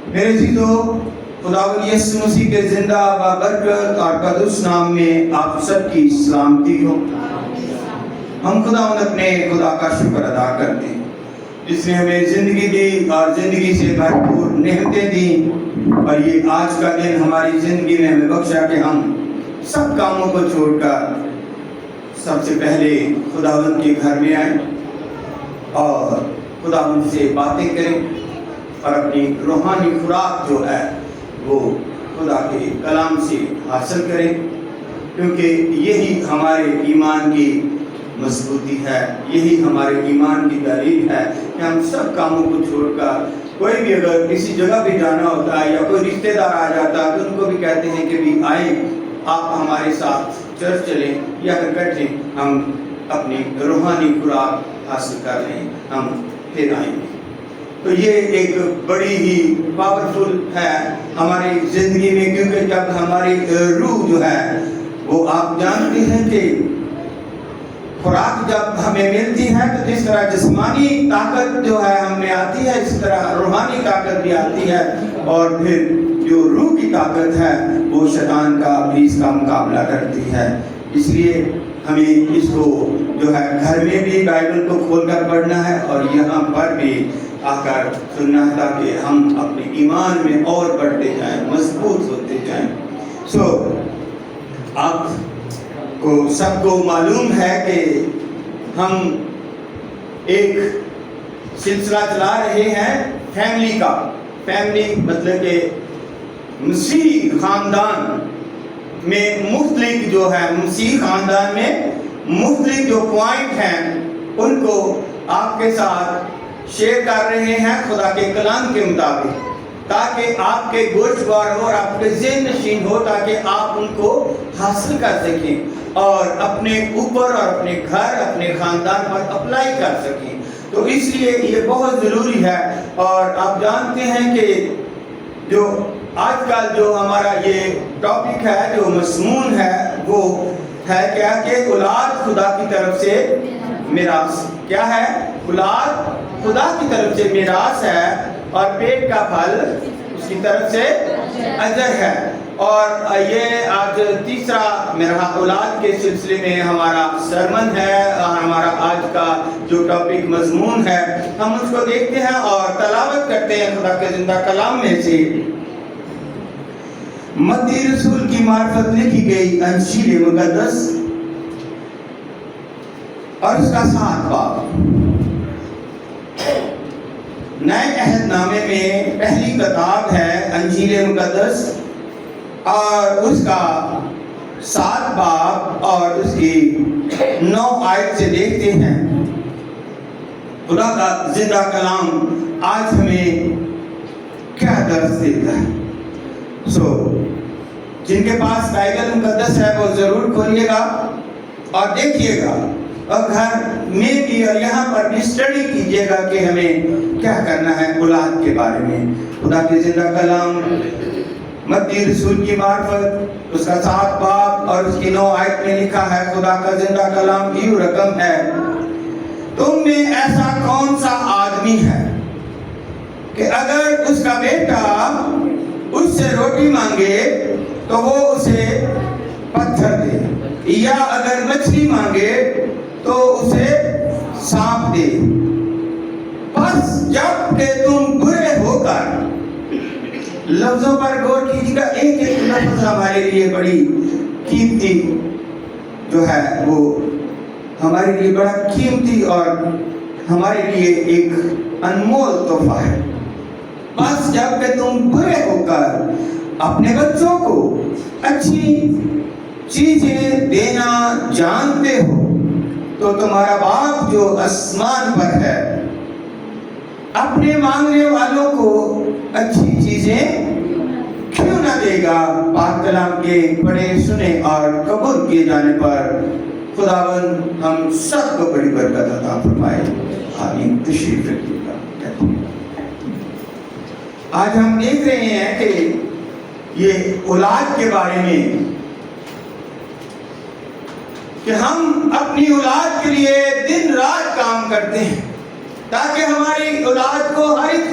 میرے عزیزو، خداوند یسوع مسیح کے زندہ بابرکت اور قدوس نام میں آپ سب کی سلامتی ہو۔ ہم خداوند اپنے خدا کا شکر ادا کرتے ہیں جس نے ہمیں زندگی دی اور زندگی سے بھرپور نعمتیں دیں، اور یہ آج کا دن ہماری زندگی میں ہمیں بخشا کہ ہم سب کاموں کو چھوڑ کر سب سے پہلے خداوند کے گھر میں آئیں اور خداوند سے باتیں کریں اور اپنی روحانی خوراک جو ہے وہ خدا کے کلام سے حاصل کریں، کیونکہ یہی ہمارے ایمان کی مضبوطی ہے، یہی ہمارے ایمان کی دلیل ہے کہ ہم سب کاموں کو چھوڑ کر کوئی بھی اگر کسی جگہ بھی جانا ہوتا ہے یا کوئی رشتہ دار آ جاتا ہے تو ان کو بھی کہتے ہیں کہ بھی آئیں، آپ ہمارے ساتھ چرچ چلیں یا پھر بیٹھیں، ہم اپنی روحانی خوراک حاصل کر لیں، ہم پھر آئیں گے۔ تو یہ ایک بڑی ہی پاورفل ہے ہماری زندگی میں، کیونکہ جب ہماری روح جو ہے وہ آپ جانتے ہیں کہ خوراک جب ہمیں ملتی ہے تو جس طرح جسمانی طاقت جو ہے ہم میں آتی ہے، اس طرح روحانی طاقت بھی آتی ہے، اور پھر جو روح کی طاقت ہے وہ شیطان کا، ابلیس کا مقابلہ کرتی ہے۔ اس لیے ہمیں اس کو جو ہے گھر میں بھی بائبل کو کھول کر پڑھنا ہے اور یہاں پر بھی آ کر سننا ہے تاکہ ہم اپنے ایمان میں اور بڑھتے جائیں، مضبوط ہوتے جائیں۔ آپ کو سب کو معلوم ہے کہ ہم ایک سلسلہ چلا رہے ہیں فیملی کا۔ فیملی مطلب کہ مسیح خاندان میں مختلف جو ہے، مسیح خاندان میں مختلف جو پوائنٹ ہیں ان کو آپ کے ساتھ شیئر کر رہے ہیں خدا کے کلام کے مطابق، تاکہ آپ کے گوشوار ہو اور آپ کے ذہن نشین ہو، تاکہ آپ ان کو حاصل کر سکیں اور اپنے اوپر اور اپنے گھر، اپنے خاندان پر اپلائی کر سکیں۔ تو اس لیے یہ بہت ضروری ہے۔ اور آپ جانتے ہیں کہ جو آج کل جو ہمارا یہ ٹاپک ہے، جو مضمون ہے، وہ ہے کیا کہ اولاد خدا کی طرف سے میراث۔ کیا ہے؟ اولاد خدا کی طرف سے میراث ہے اور پیٹ کا پھل اس کی طرف سے اجر ہے۔ اور یہ آج تیسرا میرا اولاد کے سلسلے میں ہمارا سرمن ہے، اور ہمارا آج کا جو ٹاپک مضمون ہے ہم اس کو دیکھتے ہیں اور تلاوت کرتے ہیں خدا کے زندہ کلام میں سے۔ متی رسول کی معرفت لکھی گئی انجیل مقدس اور اس کا 7 باب۔ نئے عہد نامے میں پہلی کتاب ہے انجیل مقدس اور اس کا 7 باب اور اس کی 9 آیت سے دیکھتے ہیں خدا کا زندہ کلام آج ہمیں کیا درس دیتا ہے۔ جن کے پاس بائبل مقدس ہے وہ ضرور کھولیے گا اور دیکھیے گا، اور گھر میں بھی اور یہاں پر بھی اسٹڈی کیجیے گا کہ ہمیں کیا کرنا ہے اولاد کے بارے میں۔ خدا کے زندہ کلام متی رسول کی معرفت اس کا 7 باب اور اس کی 9 آیت میں لکھا ہے، خدا کا زندہ کلام یوں رقم ہے، تم میں ایسا کون سا آدمی ہے کہ اگر اس کا بیٹا اس سے روٹی مانگے تو وہ اسے پتھر دے، یا اگر مچھلی مانگے تو اسے سانپ دے؟ بس جب کہ تم برے ہو کر، لفظوں پر غور کیجیے گا، ایک ایک لفظ ہمارے لیے بڑی قیمتی جو ہے، وہ ہمارے لیے بڑا قیمتی اور ہمارے لیے ایک انمول تحفہ ہے۔ بس جب کہ تم برے ہو کر اپنے بچوں کو اچھی چیزیں دینا جانتے ہو تو تمہارا باپ جو آسمان پر ہے اپنے مانگنے والوں کو اچھی چیزیں کیوں نہ دے گا؟ پاک کلام کے پڑھے سنے اور قبول کیے جانے پر خداوند ہم سب کو بڑی برکت عطا فرمائے، آمین۔ تشریف رکھیے گا۔ آج ہم دیکھ رہے ہیں کہ یہ اولاد کے بارے میں کہ ہم اپنی اولاد کے لیے دن رات کام کرتے ہیں تاکہ ہماری اولاد کو ہر ایک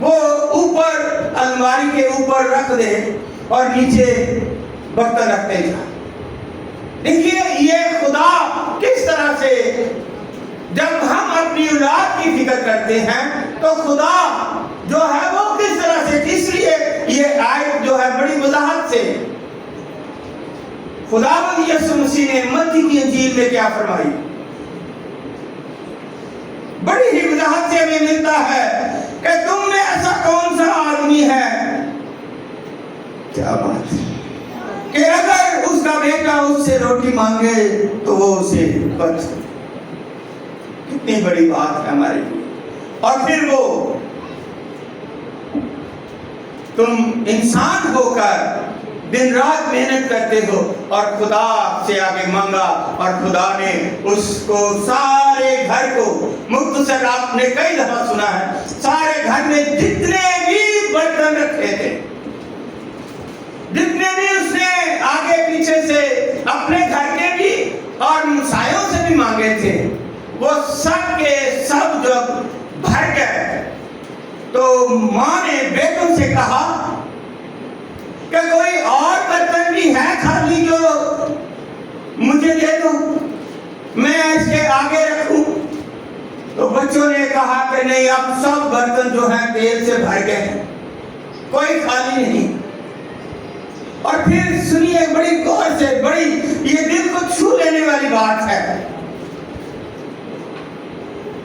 وہ اوپر الماری کے اوپر رکھ دے اور نیچے برتن رکھتے جائیں۔ دیکھیے یہ خدا کس طرح سے، جب ہم اپنی اولاد کی فکر کرتے ہیں تو خدا جو ہے وہ کس طرح سے، اس لیے یہ آیت جو ہے بڑی وضاحت سے خداوند یسوع مسیح نے متی کی انجیل میں کیا فرمائی، بڑی ہی وضاحت سے ہمیں ملتا ہے کہ تم میں ایسا کون سا آدمی ہے، کیا بات ہے، کہ اگر اس کا بیٹا اس سے روٹی مانگے تو وہ اسے بخش دے۔ کتنی بڑی بات ہے ہمارے لیے۔ اور پھر وہ تم انسان ہو کر دن رات محنت کرتے ہو اور خدا سے آگے مانگا، اور خدا نے اس کو سارے گھر کو، مختصر آپ نے کئی دفعہ سنا ہے، سارے گھر میں جتنے بھی برتن رکھے تھے، جتنے بھی اس نے آگے پیچھے سے اپنے گھر کے بھی اور مسائیوں سے بھی مانگے تھے، وہ سب کے سب جب بھر گئے تو ماں نے بیٹوں سے کہا کہ کوئی اور برتن بھی ہے خالی جو مجھے دے دو، میں اس کے آگے رکھوں؟ تو بچوں نے کہا کہ نہیں، اب سب برتن جو ہیں تیل سے بھر گئے ہیں، کوئی خالی نہیں۔ اور پھر سنیے بڑی غور سے، بڑی یہ دل کو چھو لینے والی بات ہے۔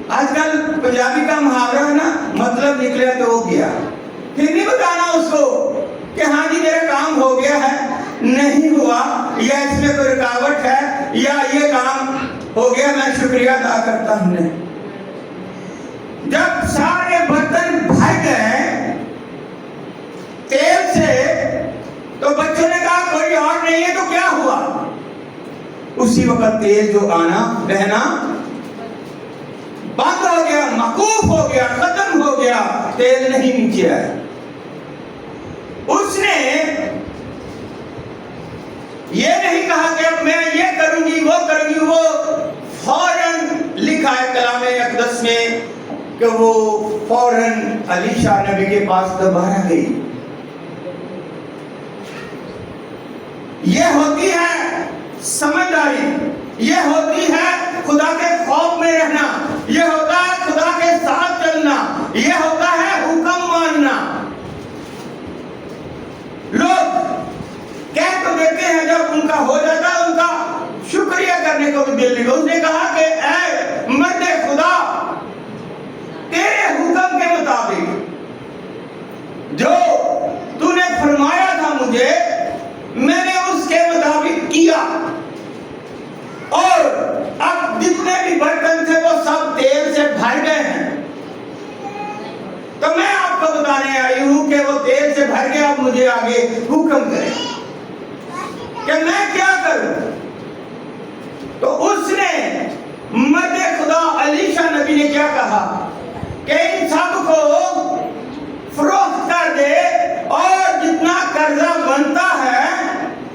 آج کل پنجابی کا محاورہ ہے نا، مطلب نکلے تو ہو گیا، پھر نہیں بتانا اس کو کہ ہاں جی میرا کام ہو گیا ہے، نہیں ہوا، یا اس میں کوئی رکاوٹ ہے، یا یہ کام ہو گیا، میں شکریہ ادا کرتا ہوں۔ نہیں، جب سارے برتن بھر گئے تیل سے تو بچوں نے کہا کوئی اور نہیں ہے، تو کیا ہوا؟ اسی وقت تیل جو آنا بہنا بند ہو گیا، موقوف ہو گیا، ختم ہو گیا، تیل نہیں نیچے آیا۔ اس نے یہ نہیں کہا کہ اب میں یہ کروں گی وہ کروں گی، وہ فوراً لکھا ہے کلام اقدس میں کہ وہ فوراً علیشا نبی کے پاس دوبارہ گئی۔ یہ ہوتی ہے سمجھداری، یہ ہوتی ہے خدا کے خوف میں رہنا، یہ ہوتا ہے خدا کے ساتھ چلنا، یہ ہوتا ہے حکم ماننا۔ لوگ کہہ تو دیتے ہیں، جب ان کا ہو جاتا ہے ان کا شکریہ کرنے کو بھی دل نہیں۔ اس نے کہا کہ اے مرد خدا، تیرے حکم کے مطابق جو تو نے فرمایا تھا مجھے، میں نے اس کے مطابق کیا، اور اب جتنے بھی برتن تھے وہ سب تیل سے بھر گئے ہیں۔ تو میں آپ کو بتانے آئی ہوں کہ وہ تیل سے بھر گئے، اب مجھے آگے حکم کریں کہ میں کیا کروں۔ تو اس نے مرد خدا علیشا نبی نے کیا کہا کہ ان سب کو فروخت کر دے، اور جتنا قرضہ بنتا ہے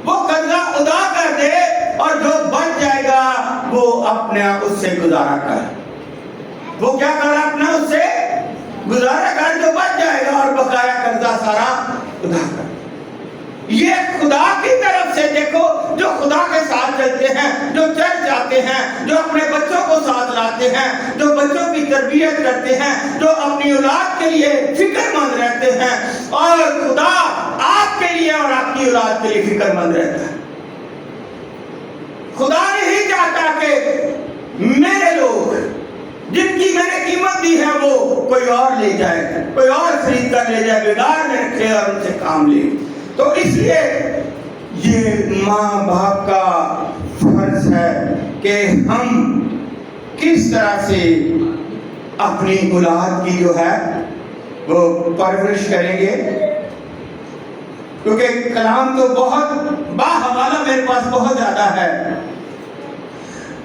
وہ قرضہ ادا کر دے، اور جو بچ جائے گا وہ اپنے اس سے گزارا کر۔ وہ کیا کر اپنا اس سے گزارا کر، جو بچ جائے گا، اور بقایا قرضہ سارا ادا کر۔ یہ خدا کی طرف سے دیکھو، جو خدا کے ساتھ چلتے ہیں، جو چرچ جاتے ہیں، جو اپنے بچوں کو ساتھ لاتے ہیں، جو بچوں کی تربیت کرتے ہیں، جو اپنی اولاد کے لیے فکر مند رہتے ہیں، اور خدا آپ کے لیے اور آپ کی اولاد کے لیے فکر مند رہتا ہے۔ خدا نہیں چاہتا کہ میرے لوگ جن کی میں نے قیمت دی ہے وہ کوئی اور لے جائے، کوئی اور خرید کر لے جائے، بیگار میں رکھے اور ان سے کام لے۔ تو اس لیے یہ ماں باپ کا فرض ہے کہ ہم کس طرح سے اپنی اولاد کی جو ہے وہ پرورش کریں گے، کیونکہ کلام تو بہت باحوالہ میرے پاس بہت زیادہ ہے۔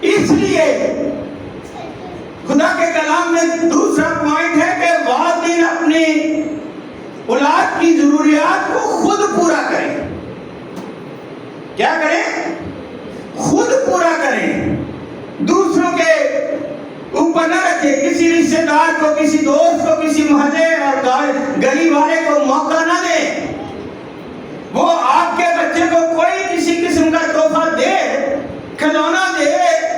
اس لیے خدا کے کلام میں دوسرا پوائنٹ ہے کہ والدین اپنی اولاد کی ضروریات کو خود پورا کریں۔ کیا کریں؟ خود پورا کریں، دوسروں کے اوپر نہ رکھے، کسی رشتے دار کو، کسی دوست کو، کسی محلے اور گلی والے کو موقع نہ دے۔ وہ آپ کے بچے کو کوئی کسی قسم کا تحفہ دے، کھلونا دے،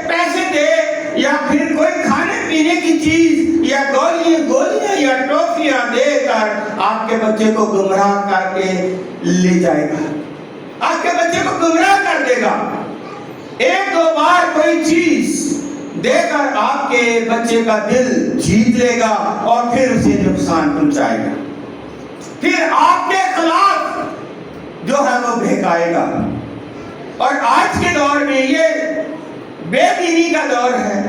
پیسے دے، یا پھر کوئی کھانے پینے کی چیز یا گولیاں یا ٹافیاں دے کر آپ کے بچے کو گمراہ کر کے لے جائے گا، آپ کے بچے کو گمراہ کر دے گا۔ ایک دو بار کوئی چیز دے کر آپ کے بچے کا دل جیت لے گا اور پھر اسے نقصان پہنچائے گا، پھر آپ کے خلاف جو ہے وہ بہکائے گا۔ اور آج کے دور میں یہ بے دینی کا دور ہے،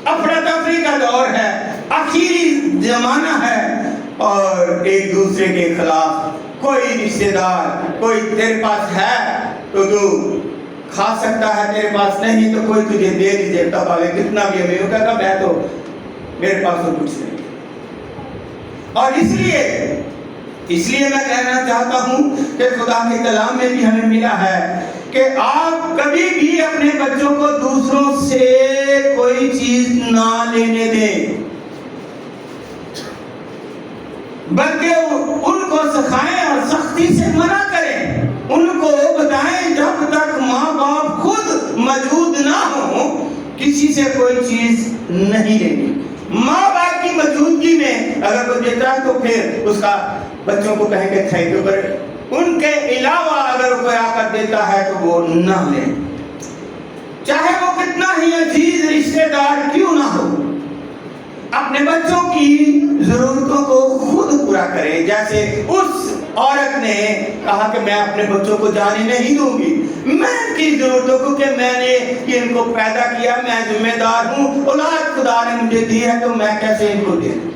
افراتفری کا دور ہے، آخری زمانہ ہے، اور ایک دوسرے کے خلاف کوئی رشتے دار، کوئی تیرے پاس ہے تو تو کھا سکتا ہے، تیرے پاس نہیں تو کوئی تجھے دے دیجیے، تب آگے کتنا بھی ہمیں ہوگا کہ میں تو میرے پاس تو کچھ نہیں۔ اور اس لیے میں کہنا چاہتا ہوں کہ خدا کے کلام میں بھی ہمیں ملا ہے کہ آپ کبھی بھی اپنے بچوں کو دوسروں سے کوئی چیز نہ لینے دیں، بلکہ ان کو سکھائیں اور سختی سے منع کریں، ان کو بتائیں جب تک ماں باپ خود موجود نہ ہوں کسی سے کوئی چیز نہیں لینی۔ ماں باپ کی موجودگی میں اگر کوئی دیتا ہے تو پھر اس کا بچوں کو کہیں گے تھینک یو، پر ان کے علاوہ اگر کوئی آ کر دیتا ہے تو وہ نہ لیں، چاہے وہ کتنا ہی عزیز رشتے دار کیوں نہ ہو۔ اپنے بچوں کی ضرورتوں کو خود پورا کریں، جیسے اس عورت نے کہا کہ میں اپنے بچوں کو جانے نہیں دوں گی، میں ان کی ضرورتوں کو، کہ میں نے ان کو پیدا کیا، میں ذمہ دار ہوں، اولاد خدا نے مجھے دی ہے تو میں کیسے ان کو دے دوں۔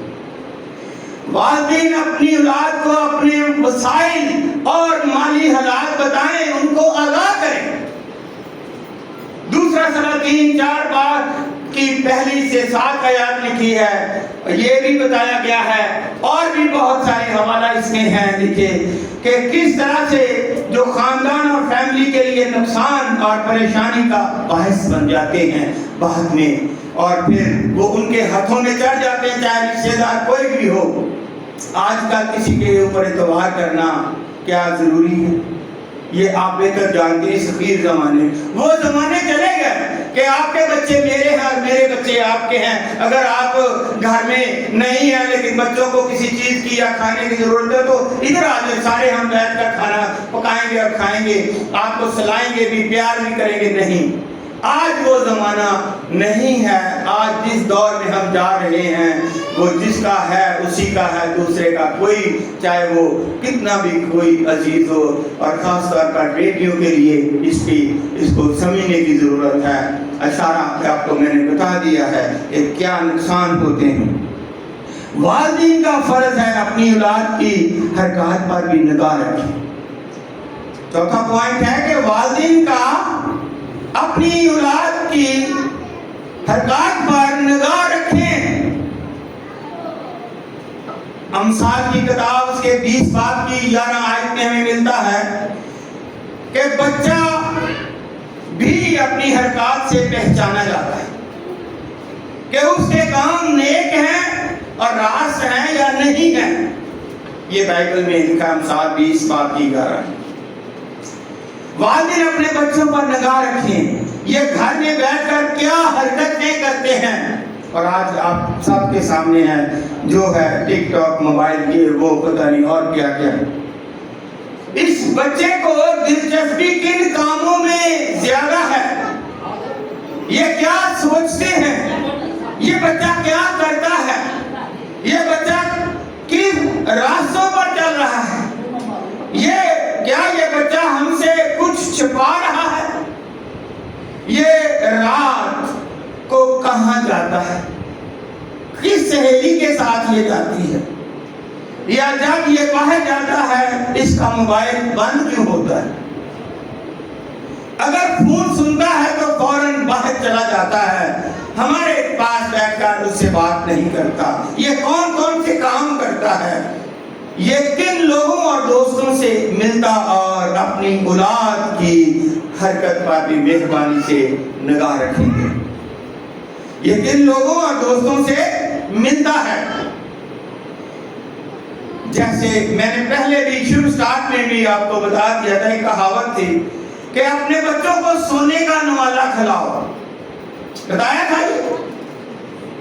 والدین اپنی اولاد کو اپنے وسائل اور مالی حالات بتائیں، ان کو آگاہ کریں۔ دوسرا سلاطین 4 بار کی پہلی سے 7 آیات لکھی ہے، یہ بھی بتایا گیا ہے، اور بھی بہت سارے حوالہ اس میں ہیں لکھے کہ کس طرح سے جو خاندان اور فیملی کے لیے نقصان اور پریشانی کا باعث بن جاتے ہیں بعد میں، اور پھر وہ ان کے ہاتھوں میں چڑھ جاتے ہیں، چاہے رشتے دار کوئی بھی ہو۔ آج کل کسی کے اوپر اعتبار کرنا کیا ضروری ہے؟ یہ آپ بہتر جانتے ہیں، صغیر زمانے، وہ زمانے چلے گئے کہ آپ کے بچے میرے ہیں اور میرے بچے آپ کے ہیں۔ اگر آپ گھر میں نہیں ہیں لیکن بچوں کو کسی چیز کی یا کھانے کی ضرورت ہے تو ادھر آ جائیں، سارے ہم بیٹھ کر کھانا پکائیں گے اور کھائیں گے، آپ کو سلائیں گے بھی، پیار بھی کریں گے۔ نہیں، آج وہ زمانہ نہیں ہے۔ آج جس دور میں ہم جا رہے ہیں وہ جس کا ہے اسی کا ہے، دوسرے کا کوئی، چاہے وہ کتنا بھی کوئی عزیز ہو۔ اور خاص طور پر بیٹیوں کے لیے اس کو سمجھنے کی ضرورت ہے۔ اشارہ آپ کو میں نے بتا دیا ہے کہ کیا نقصان ہوتے ہیں۔ والدین کا فرض ہے اپنی اولاد کی حرکات پر بھی نگاہ رکھیں۔ چوتھا پوائنٹ ہے کہ والدین کا اپنی اولاد کی حرکات پر نگاہ رکھیں۔ امثال کی کتاب اس کے 20 باب کی 11 آیت میں ہمیں ملتا ہے کہ بچہ بھی اپنی حرکات سے پہچانا جاتا ہے کہ اس کے کام نیک ہیں اور راست ہیں یا نہیں ہیں۔ یہ بائبل میں لکھا، امثال 20 باب کی 11۔ والدین اپنے بچوں پر نگاہ رکھیں، یہ گھر میں بیٹھ کر کیا حرکتیں کرتے ہیں۔ اور آج آپ سب کے سامنے ہے جو ہے ٹک ٹاک، موبائل کی، وہ پتہ نہیں اور کیا کیا۔ اس بچے کو دلچسپی کن کاموں میں زیادہ ہے؟ یہ کیا سوچتے ہیں؟ یہ بچہ کیا کرتا ہے؟ یہ بچہ کن راستوں پر چل رہا ہے؟ یہ بچہ ہم سے کچھ چھپا رہا ہے؟ یہ رات کو کہاں جاتا ہے؟ کس سہیلی کے ساتھ یہ جاتی ہے؟ یا جب یہ باہر جاتا ہے اس کا موبائل بند کیوں ہوتا ہے؟ اگر فون سنتا ہے تو فوراً باہر چلا جاتا ہے، ہمارے پاس بیٹھ کر اس سے بات نہیں کرتا۔ یہ کون کون سے کام کرتا ہے؟ یہ کن لوگوں اور دوستوں سے ملتا؟ اور اپنی اولاد کی حرکت پر بھی مہربانی سے نگاہ رکھیں گے۔ یہ کن لوگوں اور دوستوں سے ملتا ہے؟ جیسے میں نے پہلے بھی شروع سٹارٹ میں بھی آپ کو بتا دیا تھا، ایک کہاوت تھی کہ اپنے بچوں کو سونے کا نوالا کھلاؤ. بتایا تھا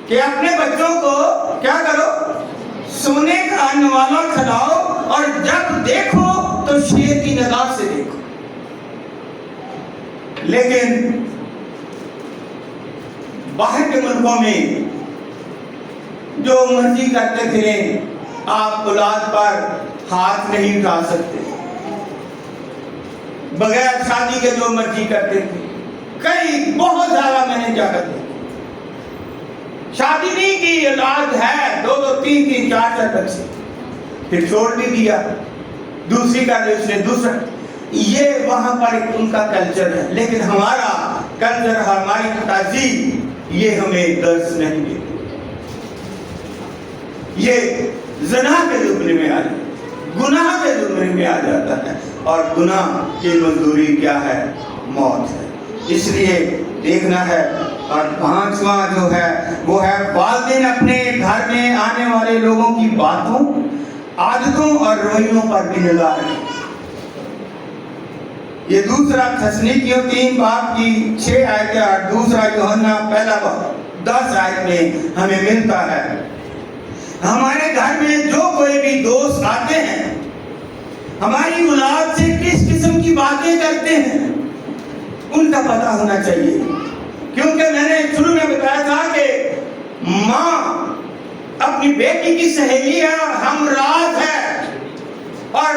کہ اپنے بچوں کو کیا کرو؟ سونے کا نوالا کھلاؤ، اور جب دیکھو تو شیر کی نگاہ سے دیکھو. لیکن باہر کے ملکوں میں جو مرضی کرتے پھریں، آپ اولاد پر ہاتھ نہیں اٹھا سکتے. بغیر شادی کے جو مرضی کرتے تھے، کئی بہت زیادہ میں نے جا کر دیکھا. شادی نہیں کی، اولاد ہے، 2 3 3 4 4 بچے، پھر چھوڑ بھی دیا، دوسری کا اس نے دوسرا. یہ وہاں پر ایک ان کا کلچر ہے. لیکن ہمارا کلچر، ہماری تہذیب یہ ہمیں درس نہیں دیتی. یہ زنا کے زمرے میں آ جاتا ہے، گناہ کے زمرے میں آ جاتا ہے، اور گناہ کی مزدوری کیا ہے؟ موت ہے. اس لیے دیکھنا ہے. اور 5واں جو ہے وہ ہے والدین اپنے گھر میں آنے والے لوگوں کی باتوں، عادتوں اور رویوں پر بھی نگاہ رکھیں. یہ دوسرا تسنیکیوں 3 باب کی 6 آیتیں اور دوسرا یوحنا پہلا باب 10 آیت میں ہمیں ملتا ہے. ہمارے گھر میں جو کوئی بھی دوست آتے ہیں، ہماری اولاد سے کس قسم کی باتیں کرتے ہیں، ان کا پتہ ہونا چاہیے. کیونکہ میں نے شروع میں بتایا تھا کہ ماں اپنی بیٹی کی سہیلی ہے اور ہمراز ہے، اور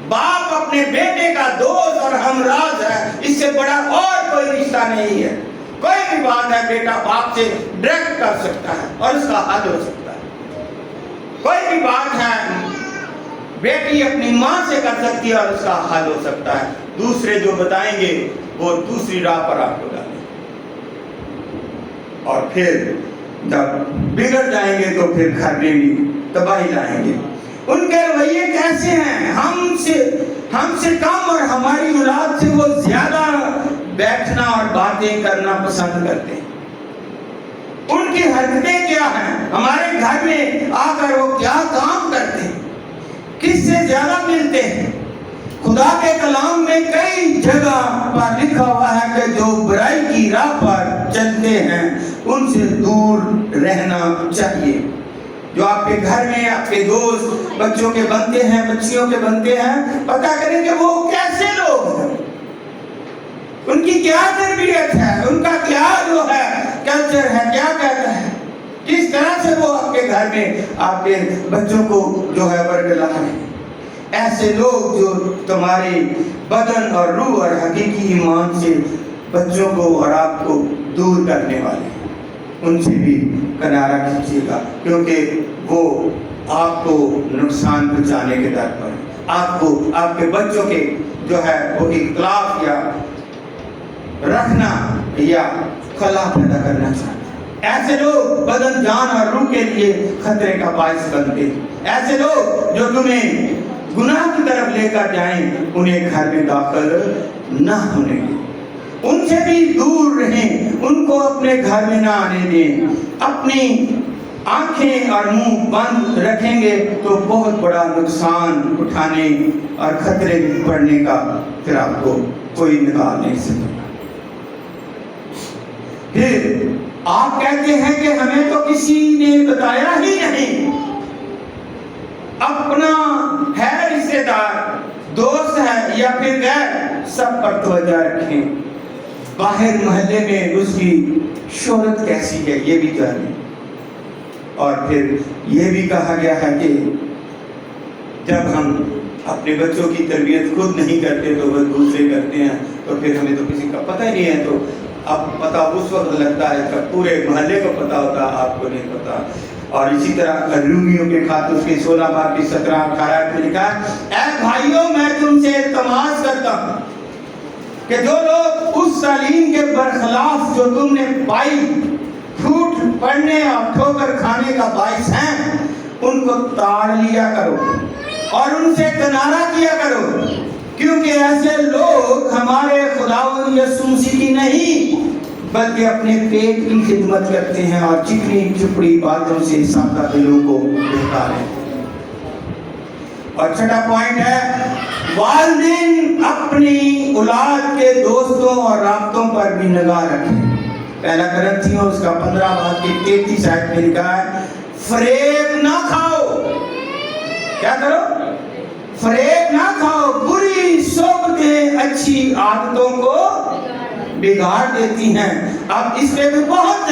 باپ اپنے بیٹے کا دوست اور ہمراز ہے. اس سے بڑا اور کوئی رشتہ نہیں ہے. کوئی بھی بات ہے بیٹا باپ سے ڈائریکٹ کر سکتا ہے اور اس کا حل ہو سکتا ہے. کوئی بھی بات ہے بیٹی اپنی ماں سے کر سکتی ہے اور اس کا حل ہو سکتا ہے. دوسرے جو بتائیں گے وہ دوسری راہ پر آپ کو ڈالیں، اور پھر جب بگڑ جائیں گے تو پھر گھر میں بھی تباہی لائیں گے. ان کے رویے کیسے ہیں؟ ہم سے کم اور ہماری اولاد سے وہ زیادہ بیٹھنا اور باتیں کرنا پسند کرتے ہیں. ان کی حرکتیں کیا ہیں؟ ہمارے گھر میں آ کر وہ کیا کام کرتے ہیں؟ کس سے زیادہ ملتے ہیں؟ خدا کے کلام میں کئی جگہ پر لکھا ہوا ہے کہ جو برائی کی راہ پر چلتے ہیں ان سے دور رہنا چاہیے. جو آپ کے گھر میں آپ کے دوست بچوں کے بنتے ہیں، بچیوں کے بنتے ہیں، پتہ کریں کہ وہ کیسے لوگ ہیں، ان کی کیا تربیت ہے، ان کا کیا جو ہے کلچر ہے، کیا کہتا ہے، کس طرح سے وہ آپ کے گھر میں آپ کے بچوں کو جو ہے برگلا رہے ہیں. ایسے لوگ جو تمہارے بدن اور روح اور حقیقی ایمان سے بچوں کو اور آپ کو دور کرنے والے ہیں، ان سے بھی کنارہ کھیچیے گا، کیونکہ وہ آپ کو نقصان پہنچانے کے در پر آپ کو آپ کے بچوں کے جو ہے وہ اختلاف یا رکھنا یا خلا پیدا کرنا چاہتے ہیں. ایسے لوگ بدن، جان اور روح کے لیے خطرے کا باعث بنتے ہیں. ایسے لوگ جو تمہیں گناہ کی طرف لے کر جائیں انہیں گھر میں داخل نہ ہونے دیں. ان سے بھی دور رہیں، ان کو اپنے گھر میں نہ آنے دیں. اپنی آنکھیں اور منہ بند رکھیں گے تو بہت بڑا نقصان اٹھانے اور خطرے میں پڑنے کا پھر آپ کو کوئی نکال نہیں سکتا. پھر آپ کہتے ہیں کہ ہمیں تو کسی نے بتایا ہی نہیں. اپنا ہے رشتے دار، دوست ہے یا پھر غیر، سب پر توجہ رکھیں. باہر محلے میں اس کی شہرت کیسی ہے یہ بھی جانیں. اور پھر یہ بھی کہا گیا ہے کہ جب ہم اپنے بچوں کی تربیت خود نہیں کرتے تو وہ دوسرے کرتے ہیں، تو پھر ہمیں تو کسی کا پتہ ہی نہیں ہے. تو اب پتہ اس وقت لگتا ہے جب پورے محلے کو پتہ ہوتا، آپ کو نہیں پتہ. اور اسی طرح رومیوں کے خط اس کے 16 باب کی 17-18 میں لکھا ہے، اے بھائیوں میں تم سے التماس کرتا ہوں کہ جو لوگ اس تعلیم کے برخلاف جو تم نے پائی، پھوٹ پڑنے اور ٹھوکر کھانے کا باعث ہیں، ان کو تاڑ لیا کرو اور ان سے کنارہ کیا کرو، کیونکہ ایسے لوگ ہمارے خداوند یسوع مسیح کی نہیں بلکہ اپنے پیٹ کی خدمت کرتے ہیں اور چکنی چپڑی باتوں سے سادہ دلوں کو بہکاتے ہیں۔ اور چھٹا پوائنٹ ہے والدین اپنی اولاد کے دوستوں اور رابطوں پر بھی نگاہ رکھیں۔ پہلا کرنتھیوں اس کا 15 باب کی 33 آیت میں لکھا ہے فریب نہ کھاؤ۔ کیا کرو؟ فریب نہ کھاؤ، بری صحبتیں اچھی عادتوں کو بگاڑ دیتی ہیں۔ اب اس پہ بھی بہت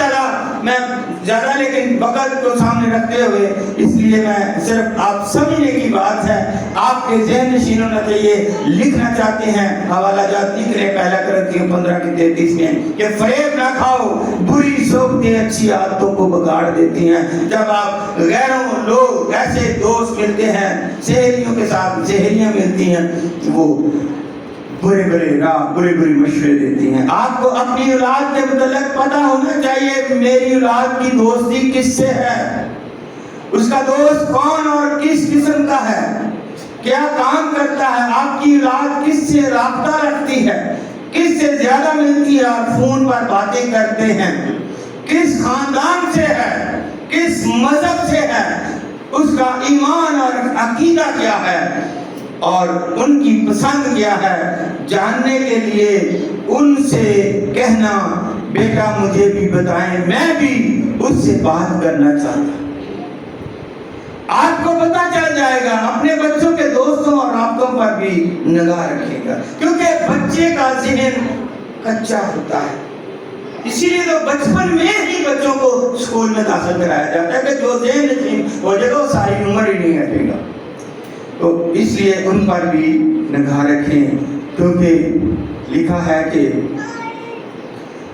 زیادہ لیکن وقت کو سامنے رکھتے ہوئے اس لیے میں صرف آپ سمجھنے کی بات ہے آپ کے ذہن نشین ہونا چاہیے، لکھنا چاہتے ہیں حوالہ جات لکھ رہے پہلا کرنتھیوں 15 کی 33 میں کہ فریب نہ کھاؤ، بری صحبتیں اچھی عادتوں کو بگاڑ دیتی ہیں۔ جب آپ غیروں لوگ ایسے دوست ملتے ہیں، سہیلیوں کے ساتھ سہیلیاں ملتی ہیں، وہ برے مشورے دیتی ہیں۔ آپ کو اپنی اولاد کے متعلق پتہ ہونا چاہیے میری اولاد کی دوستی کس سے ہے، اس کا دوست کون اور کس قسم کا ہے، کیا کام کرتا ہے، آپ کی اولاد کس سے رابطہ رکھتی ہے، کس سے زیادہ ملتی ہے اور فون پر باتیں کرتے ہیں، کس خاندان سے ہے، کس مذہب سے ہے، اس کا ایمان اور عقیدہ کیا ہے اور ان کی پسند کیا ہے، جاننے کے لیے ان سے کہنا بیٹا مجھے بھی بتائیں، میں بھی اس سے بات کرنا چاہتا ہوں۔ آپ کو پتہ چل جائے گا، اپنے بچوں کے دوستوں اور رابطوں پر بھی نگاہ رکھے گا، کیونکہ بچے کا ذہن کچا ہوتا ہے، اسی لیے تو بچپن میں ہی بچوں کو اسکول میں داخل کرایا جاتا ہے کہ جو ذہن نشین ہو جائے گا وہ ساری عمر ہی نہیں ہٹے گا۔ تو اس لیے ان پر بھی نگاہ رکھیں، کیونکہ لکھا ہے کہ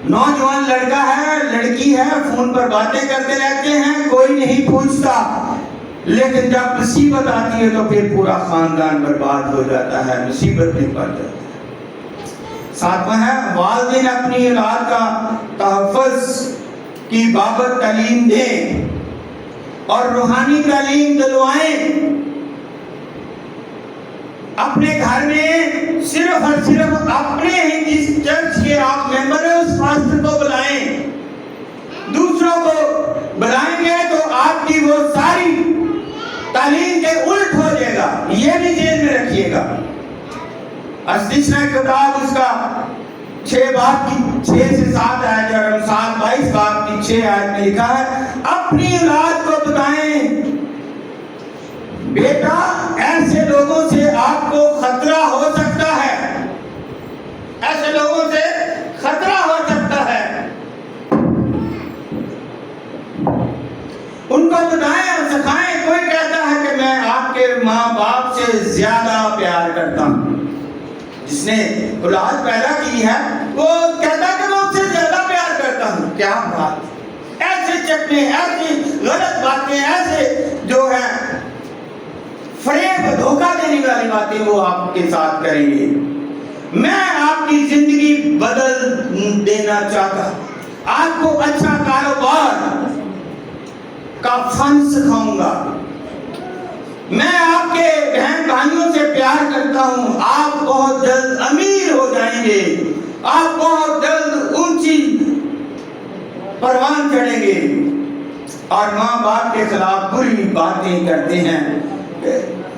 نوجوان لڑکا ہے لڑکی ہے فون پر باتیں کرتے رہتے ہیں، کوئی نہیں پوچھتا، لیکن جب مصیبت آتی ہے تو پھر پورا خاندان برباد ہو جاتا ہے، مصیبت میں پڑ جاتا ہے۔ ساتواں ہے والدین اپنی اولاد کا تحفظ کی بابت تعلیم دیں اور روحانی تعلیم دلوائیں۔ اپنے گھر میں صرف اور صرف اپنے ہی جس چرچ کے آپ ممبر ہیں اس پاسٹر کو بلائیں، دوسروں کو بلائیں گے تو آپ کی وہ ساری تعلیم کے الٹ ہو جائے گا، یہ بھی ذہن میں رکھیے گا۔ استثنا کتاب اس کا 6 باب کی 6 سے 7 آیت اور امثال 22 باب کی 6 آیت میں لکھا ہے اپنی اولاد کو بتائیں بیٹا ایسے لوگوں سے آپ کو خطرہ ہو سکتا ہے، ایسے لوگوں سے خطرہ ہو سکتا ہے، ان کو بتائیں اور سکھائیں۔ کوئی کہتا ہے کہ میں آپ کے ماں باپ سے زیادہ پیار کرتا ہوں، جس نے اولاد پیدا کی ہے وہ کہتا ہے کہ میں اس سے زیادہ پیار کرتا ہوں۔ کیا بات، ایسے چکنے، ایسی غلط باتیں، ایسے جو ہے فریب دھوکہ دینے والی باتیں وہ آپ کے ساتھ کریں گے۔ میں آپ کی زندگی بدل دینا چاہتا ہوں، آپ کو اچھا کاروبار کا فن سکھاؤں گا، میں آپ کے بہن بھائیوں سے پیار کرتا ہوں، آپ بہت جلد امیر ہو جائیں گے، آپ بہت جلد اونچی پروان چڑھیں گے۔ اور ماں باپ کے خلاف بری باتیں کرتے ہیں،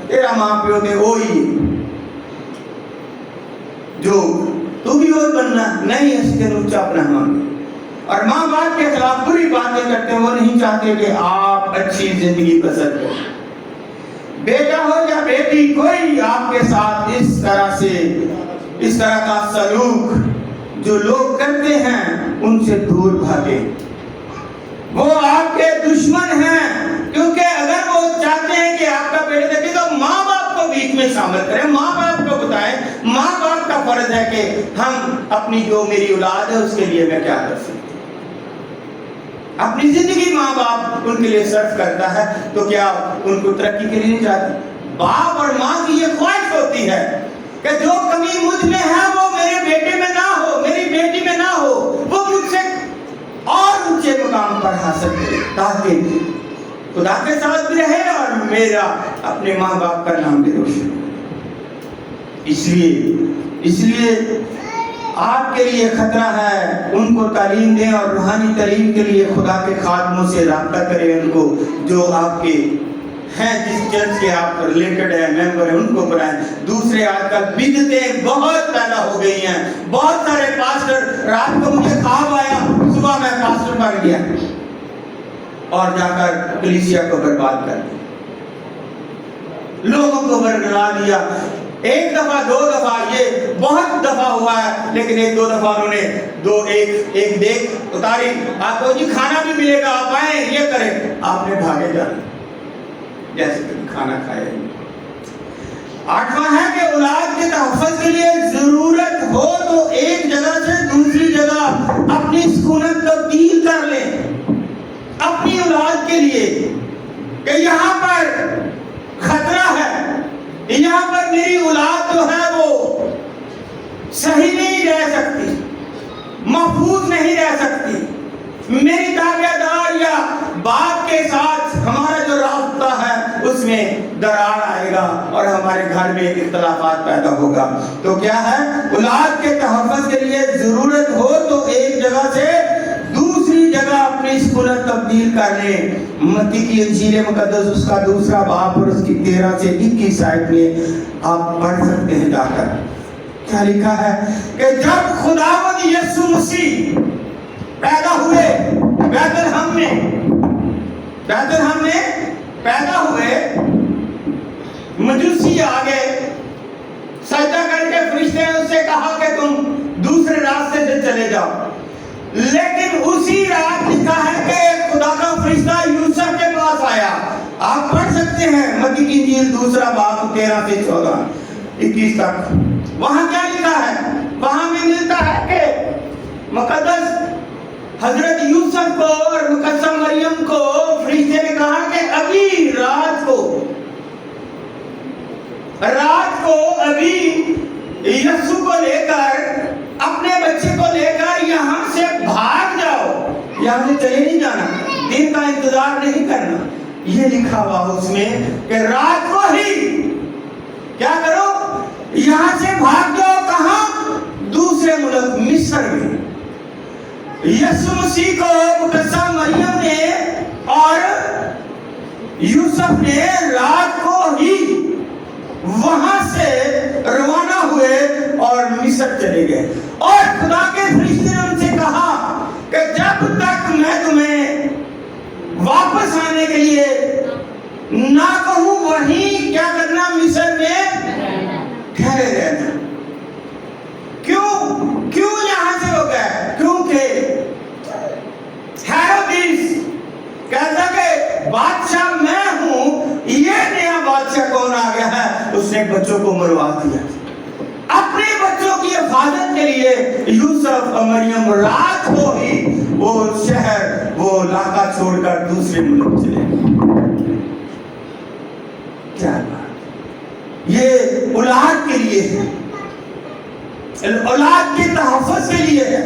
تیرا ماں پیو تے وہی جو تو بھی وہی بننا نہیں، اس کے اونچا اپنا مانگ۔ اور ماں باپ کے خلاف بری باتیں کرتے ہیں، وہ نہیں چاہتے کہ آپ اچھی زندگی بسر کریں۔ بیٹا ہو یا بیٹی، کوئی آپ کے ساتھ اس طرح کا سلوک جو لوگ کرتے ہیں ان سے دور بھاگے، وہ آپ کے دشمن ہیں، کیونکہ اگر وہ چاہتے ہیں کہ آپ کا بیٹا دیکھے تو ماں باپ کو بیچ میں شامل کریں، ماں باپ کو بتائیں، ماں باپ کا فرض ہے کہ ہم اپنی جو میری اولاد ہے اس کے لیے میں کیا کر سکتا ہوں۔ اپنی زندگی ماں باپ ان کے لیے صرف کرتا ہے تو کیا ان کو ترقی کے لیے نہیں چاہتے؟ باپ اور ماں کی یہ خواہش ہوتی ہے کہ جو کمی مجھ میں ہے وہ میرے بیٹے میں نہ ہو، میری بیٹی میں نہ ہو، وہ مجھ سے اور اونچے مقام پر حاصل کرے تاکہ خدا کے ساتھ بھی رہے اور میرا اپنے ماں باپ کا نام بھی روشن۔ اس لیے آپ کے لیے خطرہ ہے ان کو تعلیم دیں اور روحانی تعلیم کے لیے خدا کے خادموں سے رابطہ کریں، ان کو جو آپ کے ہیں جس چرچ کے آپ ریلیٹڈ ہیں ممبر ہیں ان کو بنائیں۔ دوسرے آج کل بدعتیں بہت پیدا ہو گئی ہیں، بہت سارے پاسٹر، رات کو مجھے خواب آیا صبح میں پاسٹر بن گیا اور جا کر کلیسیا کو برباد کر دیا، لوگوں کو برگلا دیا۔ ایک دفعہ دو دفعہ یہ بہت دفعہ ہوا ہے، لیکن ایک دو دفعہ انہوں نے ایک دیکھ اتاری، آپ کو جی کھانا بھی ملے گا آپ آئیں یہ کریں، آپ نے بھاگے جانا جیسے کبھی کھانا کھایا نہیں۔ آٹھواں ہے کہ اولاد کے تحفظ کے لیے ضرورت ہو تو ایک جگہ سے دوسری جگہ اپنی سکونت تبدیل کر لیں اپنی اولاد کے لیے، کہ یہاں پر خطرہ ہے، یہاں پر میری اولاد جو ہے وہ صحیح نہیں رہ سکتی، محفوظ نہیں رہ سکتی، میری تابع دار یا باپ کے ساتھ ہمارا جو رابطہ ہے اس میں درار آئے گا اور ہمارے گھر میں اختلافات پیدا ہوگا۔ تو کیا ہے، اولاد کے تحفظ کے لیے ضرورت ہو تو ایک جگہ سے دوسری جگہ اپنی سکونت تبدیل کر لیں۔ متی کی انجیل مقدس اس کا دوسرا باب اور اس کی 13 سے 21 آیت میں آپ پڑھ سکتے ہیں جا کر، کیا لکھا ہے کہ جب خداوند یسوع مسیح پیدا ہوئے بیت الحم میں پیدا ہوئے، مجوسی آ گئے، سجدہ کر کے فرشتے نے اس سے کہا کہ تم دوسرے راستے سے چلے جاؤ، لیکن اسی رات لکھا ہے کہ خدا کا فرشتہ یوسف کے پاس آیا۔ آپ پڑھ سکتے ہیں متی کی انجیل دوسرا باب 13 سے 14 21 تک، وہاں کیا لکھا ہے، وہاں میں ملتا ہے کہ مقدس حضرت یوسف کو اور مقدسہ مریم کو فرشتے نے کہا کہ ابھی رات کو ابھی یسوع کو لے کر اپنے بچے کو لے کر یہاں سے بھاگ جاؤ، یہاں سے چلے نہیں جانا، دن کا انتظار نہیں کرنا۔ یہ لکھا ہوا اس میں کہ رات کو ہی کیا کرو، یہاں سے بھاگ جاؤ، کہاں، دوسرے ملک مصر میں۔ یسوع مسیح کو مقدسہ مریم نے اور یوسف نے رات کو ہی وہاں سے روانہ ہوئے اور مصر چلے گئے، اور خدا کے فرشتے نے ان سے کہا کہ جب تک میں تمہیں واپس آنے کے لیے نہ کہوں وہیں کیا کرنا، مصر میں ٹھہرے رہنا۔ کیوں یہاں سے ہو گئے؟ کیونکہ ہیرودیس کہتا کہ بادشاہ میں ہوں، یہ نیا بادشاہ کون آ گیا ہے، اس نے بچوں کو مروا دیا۔ اپنے بچوں کی حفاظت کے لیے یوسف اور مریم رات کو ہی وہ شہر وہ علاقہ چھوڑ کر دوسرے ملک چلے گئے۔ کیا بات، یہ اولاد کے لیے ہے، اولاد کے تحفظ کے لیے ہے،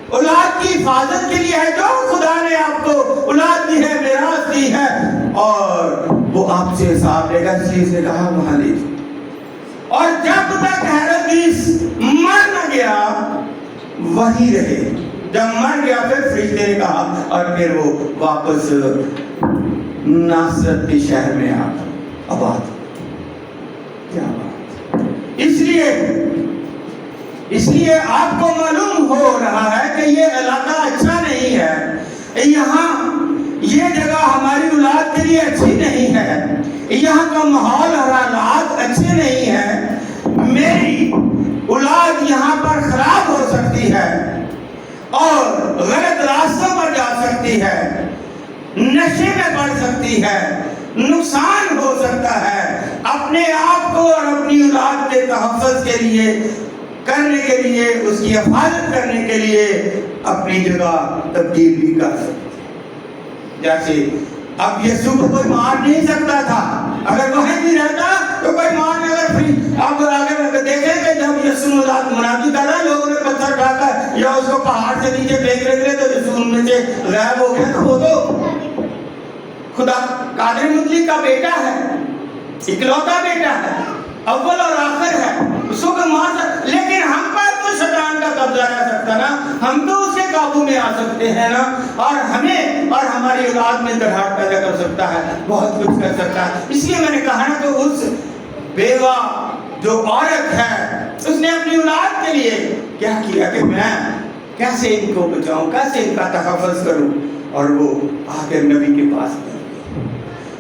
اولاد کی حفاظت کے لیے ہے، جو خدا نے آپ کو اولاد دی ہے، میراث دی ہے، اور وہ آپ سے حساب لے گا، اس لیے اس نے کہا وہاں لے جاؤ۔ اور جب تک ہیرودیس مر نہ گیا وہی رہے، جب مر گیا پھر فرشتے نے کہا، اور پھر وہ واپس ناصرت کے شہر میں آباد۔ کیا بات، اس لیے آپ کو معلوم ہو رہا ہے کہ یہ علاقہ اچھا نہیں ہے، یہاں یہ جگہ ہماری اولاد کے لیے اچھی نہیں ہے، یہاں کا ماحول اور حالات اچھے نہیں ہیں، میری اولاد یہاں پر خراب ہو سکتی ہے اور غلط راستوں پر جا سکتی ہے، نشے میں پڑ سکتی ہے، نقصان ہو سکتا ہے۔ اپنے آپ کو اور اپنی اولاد کے تحفظ کے لیے کرنے کے لیے، اس کی حفاظت کرنے کے لیے اپنی جگہ تبدیل بھی کر سکتے۔ جیسے اب یسوع کو کوئی مار نہیں سکتا تھا، اگر وہیں بھی رہتا تو کوئی مار نہیں، اگر دیکھیں کہ جب یسوع منادی کر رہا ہے، لوگوں نے پتھر اٹھا کر یا اس کو پہاڑ سے نیچے پھینک رہے تھے، تو یسوع ان میں سے غائب ہو گیا، تو وہ تو خدا قادر مطلق کا بیٹا ہے، اکلوتا بیٹا ہے، اول اور آخر ہے، اس کو مار سکتا، لیکن ہم پر تو شیطان کا قبضہ رہ سکتا نا, ہم تو اس کے قابو میں آ سکتے ہیں نا, اور ہمیں اور ہماری اولاد میں دھڑاہٹ پیدا کر سکتا ہے, بہت کچھ کر سکتا ہے. اس لیے میں نے کہا نا کہ اس بیوہ جو عورت ہے اس نے اپنی اولاد کے لیے کیا کیا کہ میں کیسے ان کو بچاؤں, کیسے ان کا تحفظ کروں, اور وہ آ کر نبی کے پاس گئے.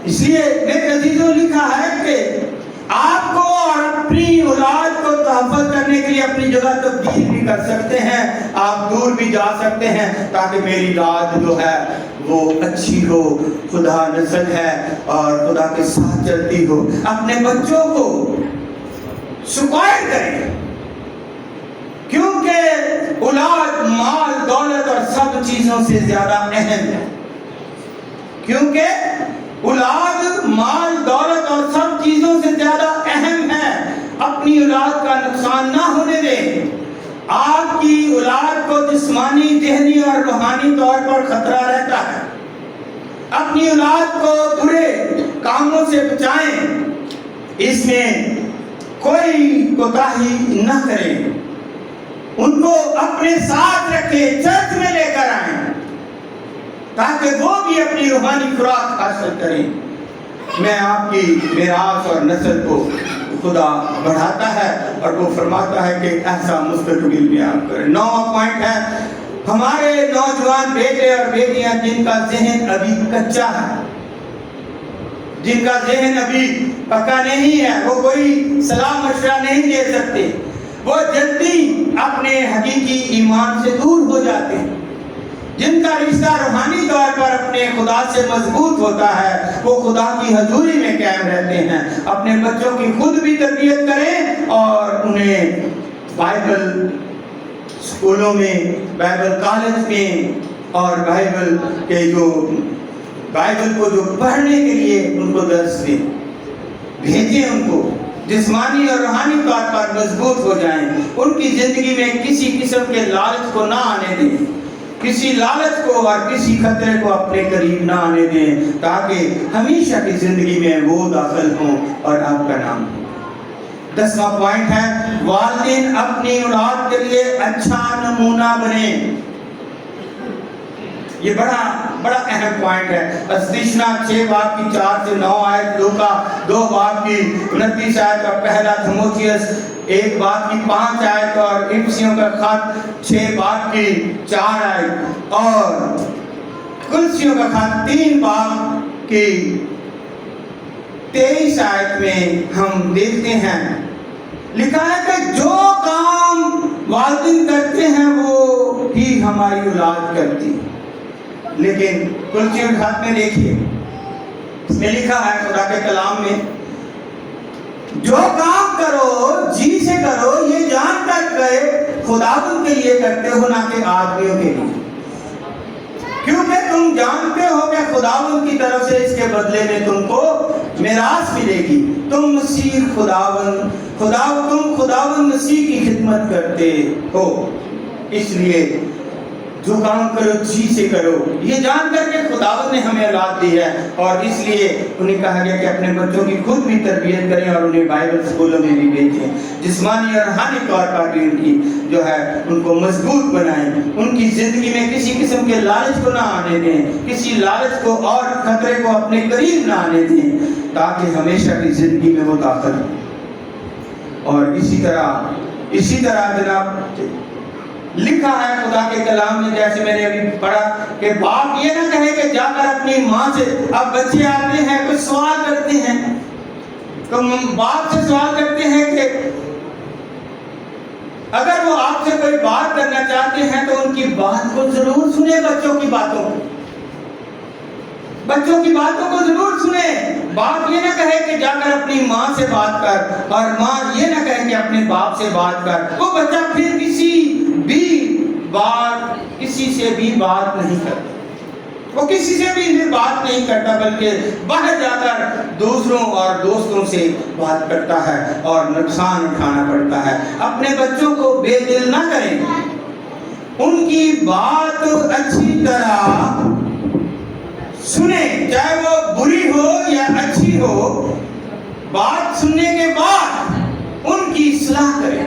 اس لیے میرے عزیزوں لکھا ہے کہ آپ کو اور اپنی اولاد کو تحفظ کرنے کے لیے اپنی جگہ تبدیل بھی کر سکتے ہیں, آپ دور بھی جا سکتے ہیں, تاکہ میری اولاد جو ہے وہ اچھی ہو, خدا نسل ہے اور خدا کے ساتھ چلتی ہو. اپنے بچوں کو سپائر کریں, کیونکہ اولاد مال دولت اور سب چیزوں سے زیادہ اہم ہے. کیونکہ اولاد مال دولت اور سب چیزوں سے زیادہ اہم ہے. اپنی اولاد کا نقصان نہ ہونے دیں. آپ کی اولاد کو جسمانی, ذہنی اور روحانی طور پر خطرہ رہتا ہے. اپنی اولاد کو برے کاموں سے بچائیں, اس میں کوئی کوتاہی نہ کریں. ان کو اپنے ساتھ رکھیں, چرچ میں لے کر آئیں, تاکہ وہ بھی اپنی روحانی خوراک حاصل کریں. میں آپ کی میراث اور نسل کو خدا بڑھاتا ہے اور وہ فرماتا ہے کہ ایسا مستقبل میں آپ کریں. 9واں پوائنٹ ہے ہمارے نوجوان بیٹے اور بیٹیاں جن کا ذہن ابھی کچا ہے, جن کا ذہن ابھی پکا نہیں ہے, وہ کوئی صلاح مشورہ نہیں دے سکتے, وہ جلدی اپنے حقیقی ایمان سے دور ہو جاتے ہیں. جن کا رشتہ روحانی طور پر اپنے خدا سے مضبوط ہوتا ہے, وہ خدا کی حضوری میں قائم رہتے ہیں. اپنے بچوں کی خود بھی تربیت کریں اور انہیں بائبل اسکولوں میں, بائبل کالج میں اور بائبل کو جو پڑھنے کے لیے ان کو درس دیں, بھیجیں ان کو, جسمانی اور روحانی طور پر مضبوط ہو جائیں. ان کی زندگی میں کسی قسم کے لالچ کو نہ آنے دیں, کسی لالچ کو اور کسی خطرے کو اپنے قریب نہ آنے دیں, تاکہ ہمیشہ کی زندگی میں وہ داخل ہوں اور آپ کا نام ہو. 10واں پوائنٹ ہے والدین اپنی اولاد کے لیے اچھا نمونہ بنیں. یہ بڑا اہم پوائنٹ ہے. استثنا 6 باب کی 4 سے 9 آیت, لوکا 2 باب کی 29 آیت اور پہلا تھموتھیوس 1 باب کی 5 آیت اور افسیوں کا خط 6 باب کی 4 آیت اور کلسیوں کا خط 3 باب کی 23 آیت میں ہم دیکھتے ہیں لکھا ہے کہ جو کام والدین کرتے ہیں وہ ہی ہماری اولاد کرتی ہے. لیکن کلسیوں کے خط میں دیکھیے, اس میں لکھا ہے خدا کے کلام میں, جو کام کرو جی سے کرو, یہ جان کر کے خداوند کے لیے کرتے ہو, نہ کہ آدمیوں کے لیے, کیونکہ تم جانتے ہو کہ خداوند کی طرف سے اس کے بدلے میں تم کو میراث ملے گی. تم خداوند مسیح کی خدمت کرتے ہو, اس لیے جو کام کرو جی سے کرو, یہ جان کر کے خداوند نے ہمیں اولاد دی ہے. اور اس لیے انہیں کہا گیا کہ اپنے بچوں کی خود بھی تربیت کریں اور انہیں بائبل اسکولوں میں بھی بھیجیں, جسمانی اور روحانی طور پر بھی ان کی جو ہے ان کو مضبوط بنائیں. ان کی زندگی میں کسی قسم کے لالچ کو نہ آنے دیں, کسی لالچ کو اور خطرے کو اپنے قریب نہ آنے دیں, تاکہ ہمیشہ کی زندگی میں وہ داخل ہو. اور اسی طرح جناب لکھا ہے خدا کے کلام میں, جیسے میں نے ابھی پڑھا کہ باپ یہ نہ کہے کہ جا کر اپنی ماں سے, اب بچے آتے ہیں کچھ سوال کرتے ہیں, تو باپ سے سوال کرتے ہیں کہ اگر وہ آپ سے کوئی بات کرنا چاہتے ہیں تو ان کی بات کو ضرور سنیں, بچوں کی باتوں کو ضرور سنیں. باپ یہ نہ کہے کہ جا کر اپنی ماں سے بات کر, اور ماں یہ نہ کہے کہ اپنے باپ سے بات کر. وہ بچہ پھر کسی سے بھی بات نہیں کرتا, وہ کسی سے بھی بات نہیں کرتا, بلکہ باہر جا کر دوسروں اور دوستوں سے بات کرتا ہے اور نقصان اٹھانا پڑتا ہے. اپنے بچوں کو بے دل نہ کریں, ان کی بات اچھی طرح سنیں, چاہے وہ بری ہو یا اچھی ہو. بات سننے کے بعد ان کی اصلاح کریں.